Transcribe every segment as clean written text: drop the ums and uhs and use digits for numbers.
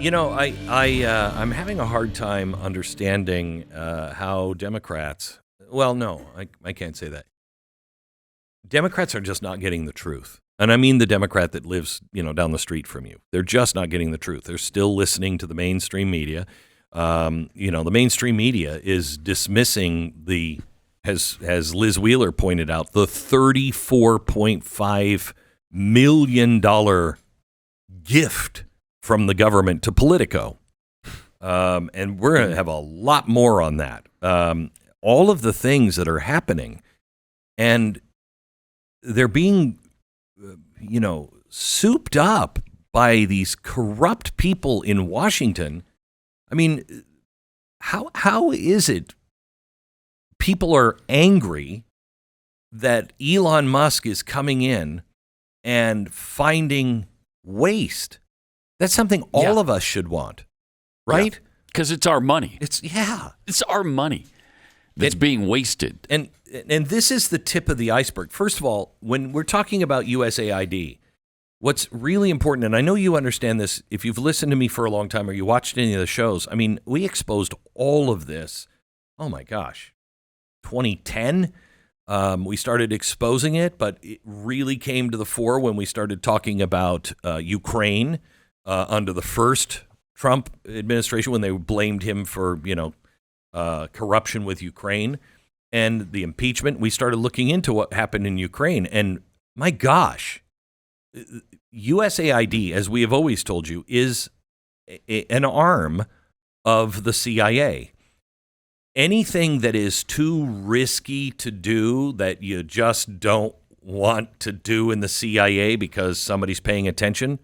I'm having a hard time understanding how Democrats. Well, no, I can't say that. Democrats are just not getting the truth, and I mean the Democrat that lives, down the street from you. They're just not getting the truth. They're still listening to the mainstream media. The mainstream media is dismissing as Liz Wheeler pointed out, the $34.5 million gift from the government to Politico. And we're going to have a lot more on that. All of the things that are happening, and they're being, souped up by these corrupt people in Washington. I mean, how is it people are angry that Elon Musk is coming in and finding waste? That's something all of us should want, right? Because it's our money. It's our money that's being wasted. And this is the tip of the iceberg. First of all, when we're talking about USAID, what's really important, and I know you understand this if you've listened to me for a long time or you watched any of the shows, I mean, we exposed all of this, oh my gosh, 2010. We started exposing it, but it really came to the fore when we started talking about Ukraine under the first Trump administration, when they blamed him for, corruption with Ukraine and the impeachment. We started looking into what happened in Ukraine, and my gosh, USAID, as we have always told you, is an arm of the CIA. Anything that is too risky to do, that you just don't want to do in the CIA because somebody's paying attention,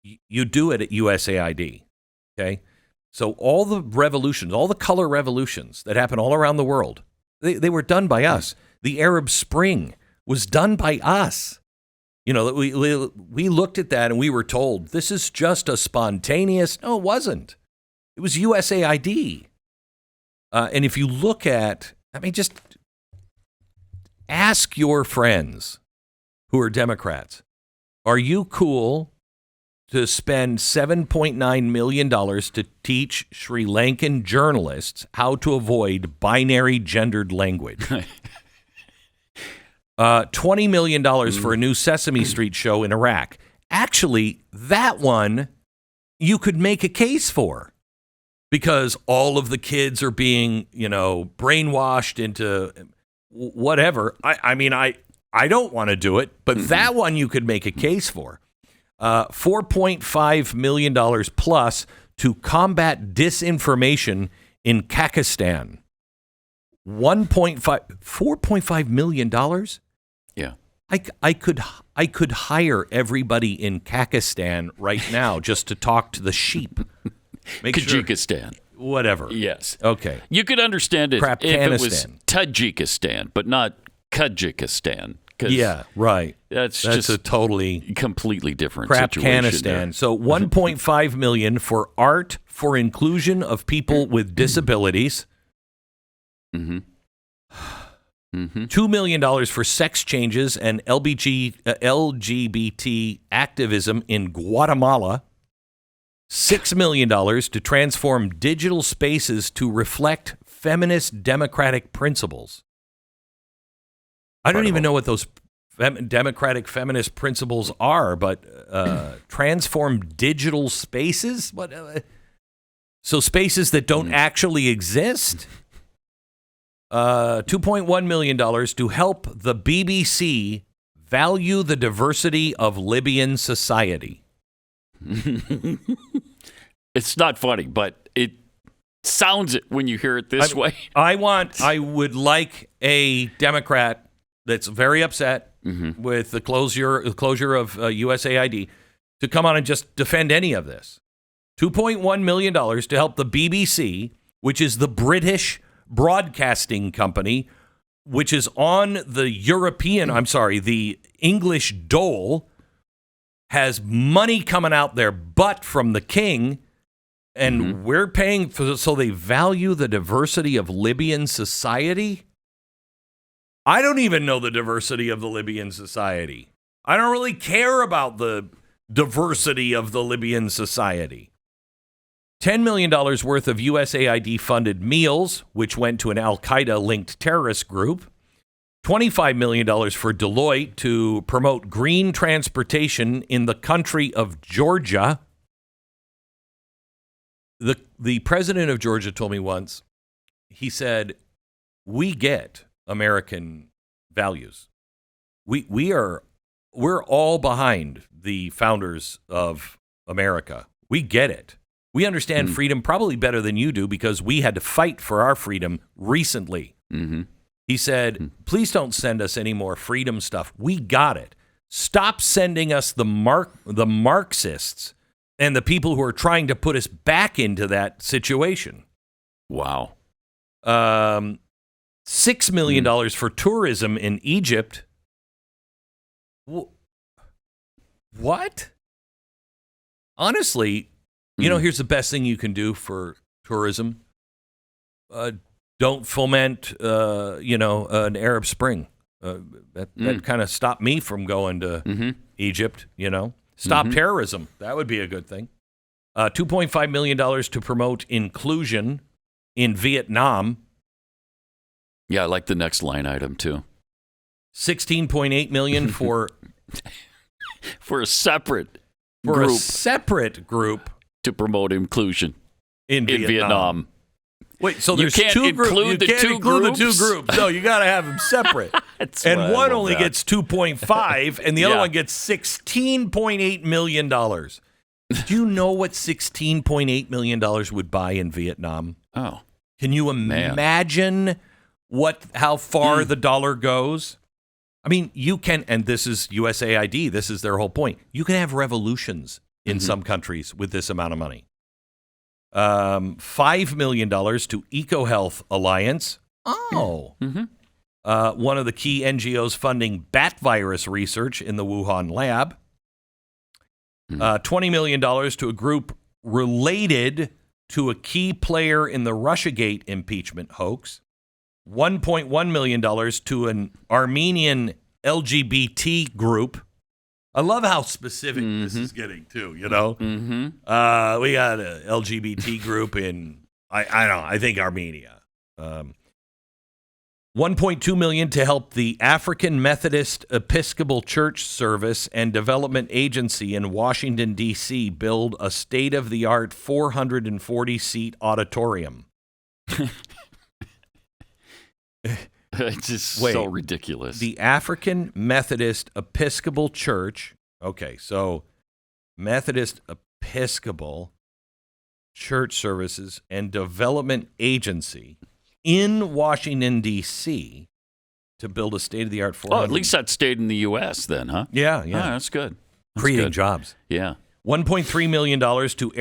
you do it at USAID, okay? So all the revolutions, all the color revolutions that happen all around the world, they were done by us. The Arab Spring was done by us. We looked at that and we were told, this is just a spontaneous. No, it wasn't. It was USAID. And if you look at, just ask your friends who are Democrats, are you cool to spend $7.9 million to teach Sri Lankan journalists how to avoid binary gendered language? $20 million for a new Sesame Street show in Iraq. Actually, that one you could make a case for, because all of the kids are being, brainwashed into whatever. I don't want to do it, but that one you could make a case for. $4.5 million plus to combat disinformation in Pakistan. $4.5 million? Yeah. I could hire everybody in Pakistan right now just to talk to the sheep. Kyrgyzstan. Sure, whatever. Yes. Okay. You could understand it if it was Tajikistan, but not Kyrgyzstan. Yeah, right. That's just a totally completely different situation. So $1.5 million for art for inclusion of people with disabilities. Mm-hmm. Mm-hmm. $2 million for sex changes and LGBT activism in Guatemala. $6 million to transform digital spaces to reflect feminist democratic principles. I don't even know what those democratic feminist principles are, but transform digital spaces? What? So spaces that don't actually exist? $2.1 million to help the BBC value the diversity of Libyan society. It's not funny, but it sounds it when you hear it this way. I would like a Democrat that's very upset with the closure of USAID to come on and just defend any of this. $2.1 million to help the BBC, which is the British broadcasting company, which is on the the English dole, has money coming out their butt from the king, and we're paying so they value the diversity of Libyan society? I don't even know the diversity of the Libyan society. I don't really care about the diversity of the Libyan society. $10 million worth of USAID-funded meals, which went to an al-Qaeda-linked terrorist group. $25 million for Deloitte to promote green transportation in the country of Georgia. The president of Georgia told me once, he said, we get American values. We're all behind the founders of America. We get it. We understand freedom probably better than you do because we had to fight for our freedom recently. Mm-hmm. He said, please don't send us any more freedom stuff. We got it. Stop sending us the Marxists and the people who are trying to put us back into that situation. Wow. $6 million for tourism in Egypt. What? Honestly, here's the best thing you can do for tourism. Don't foment, an Arab Spring. That kind of stopped me from going to Egypt, Stop terrorism. That would be a good thing. $2.5 million to promote inclusion in Vietnam. Yeah, I like the next line item, too. $16.8 million for a separate group to promote inclusion in Vietnam. Wait, so there's you can't two groups. Include you the can't two include groups? the two groups. No, you got to have them separate. And one only gets 2.5, and the other one gets $16.8 million. Do you know what $16.8 million would buy in Vietnam? Oh, can you imagine how far the dollar goes? I mean, you can, and this is USAID. This is their whole point. You can have revolutions in some countries with this amount of money. $5 million to EcoHealth Alliance. Oh. One of the key NGOs funding bat virus research in the Wuhan lab. $20 million to a group related to a key player in the Russiagate impeachment hoax. $1.1 million to an Armenian LGBT group. I love how specific this is getting, too, We got an LGBT group in, I think Armenia. $1.2 million to help the African Methodist Episcopal Church Service and Development Agency in Washington, D.C. build a state-of-the-art 440-seat auditorium. It's just so ridiculous. The African Methodist Episcopal Church. Okay, so Methodist Episcopal Church Services and Development Agency in Washington, D.C. to build a state-of-the-art 400. Oh, at least that stayed in the U.S. then, huh? Yeah. Oh, that's good. Creating jobs. Yeah. $1.3 million to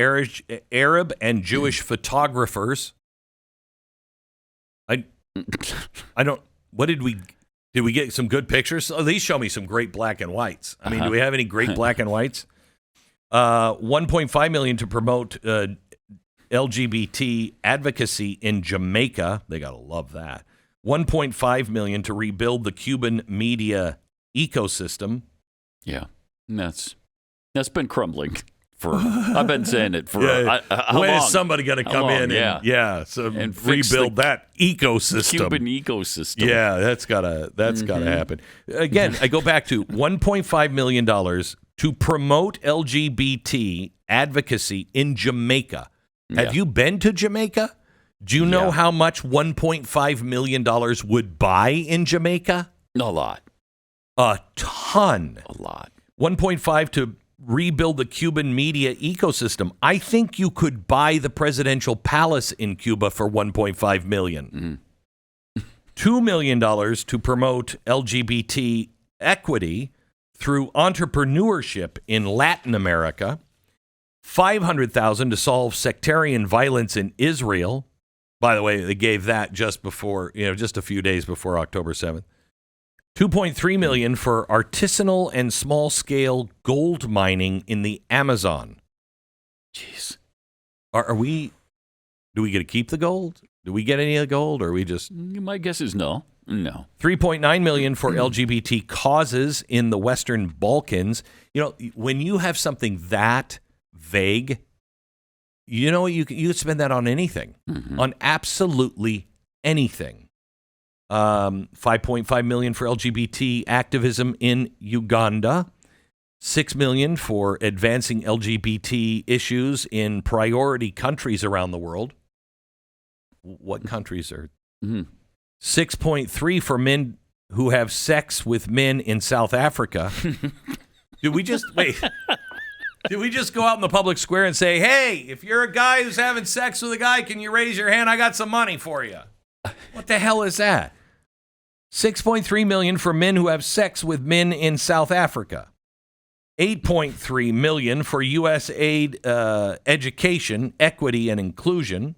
Arab and Jewish photographers. I don't. What did we get some good pictures? Oh, these show me some great black and whites. I mean, do we have any great black and whites? $1.5 million to promote LGBT advocacy in Jamaica. They gotta love that. $1.5 million to rebuild the Cuban media ecosystem. Yeah, that's been crumbling. I've been saying it for how when long? Is somebody going to come in and rebuild that ecosystem? Cuban ecosystem. Yeah, that's gotta happen. Again, I go back to $1.5 million to promote LGBT advocacy in Jamaica. Have you been to Jamaica? Do you know how much $1.5 million would buy in Jamaica? A lot. A ton. A lot. 1.5 to rebuild the Cuban media ecosystem. I think you could buy the presidential palace in Cuba for $1.5 million. $2 million to promote LGBT equity through entrepreneurship in Latin America. $500,000 to solve sectarian violence in Israel. By the way, they gave that just a few days before October 7th. $2.3 million for artisanal and small-scale gold mining in the Amazon. Jeez. Do we get to keep the gold? Do we get any of the gold, or are we just... My guess is no. No. $3.9 million for LGBT causes in the Western Balkans. When you have something that vague, You know what? You could spend that on anything, on absolutely anything. 5.5 million for LGBT activism in Uganda. 6 million for advancing LGBT issues in priority countries around the world. What countries are? 6.3 for men who have sex with men in South Africa. Did we just go out in the public square and say, hey, if you're a guy who's having sex with a guy, can you raise your hand? I got some money for you. What the hell is that? 6.3 million for men who have sex with men in South Africa. 8.3 million for USAID education, equity, and inclusion.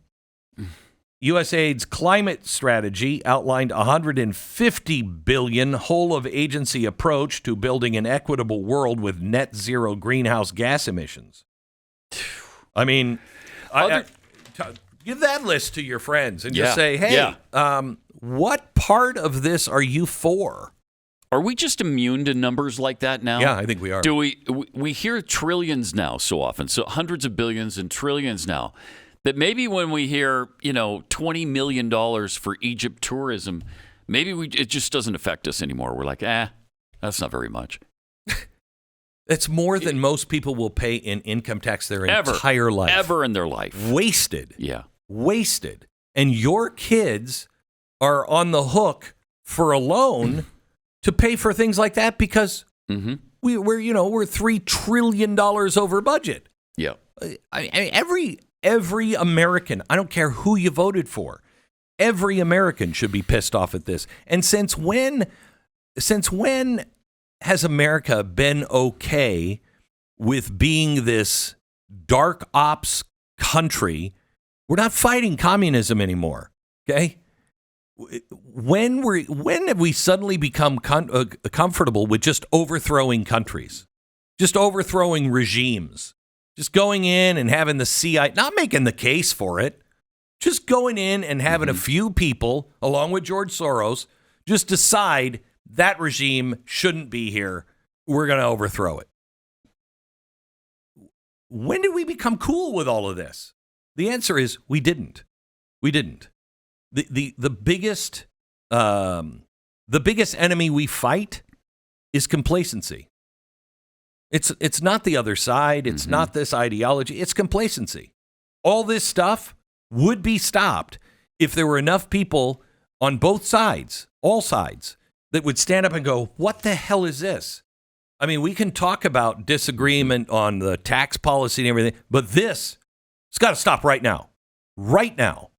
USAID's climate strategy outlined $150 billion whole-of-agency approach to building an equitable world with net zero greenhouse gas emissions. I mean, give that list to your friends and just say, hey, what part of this are you for? Are we just immune to numbers like that now? Yeah, I think we are. Do we hear trillions now so often, so hundreds of billions and trillions now, that maybe when we hear, $20 million for Egypt tourism, maybe it just doesn't affect us anymore. We're like, that's not very much. It's more than most people will pay in income tax their entire life. Ever in their life. Wasted. Yeah. Wasted. And your kids are on the hook for a loan to pay for things like that because we're $3 trillion over budget. Yeah. Every American, I don't care who you voted for, every American should be pissed off at this. And since when has America been okay with being this dark ops country? We're not fighting communism anymore, okay? When have we suddenly become comfortable with just overthrowing countries, just overthrowing regimes, just going in and having the CIA, not making the case for it, just going in and having a few people, along with George Soros, just decide that regime shouldn't be here. We're going to overthrow it. When did we become cool with all of this? The answer is we didn't. We didn't. The biggest enemy we fight is complacency. It's not the other side. It's not this ideology. It's complacency. All this stuff would be stopped if there were enough people on both sides, all sides, that would stand up and go, what the hell is this? I mean, we can talk about disagreement on the tax policy and everything, but it's got to stop right now. Right now.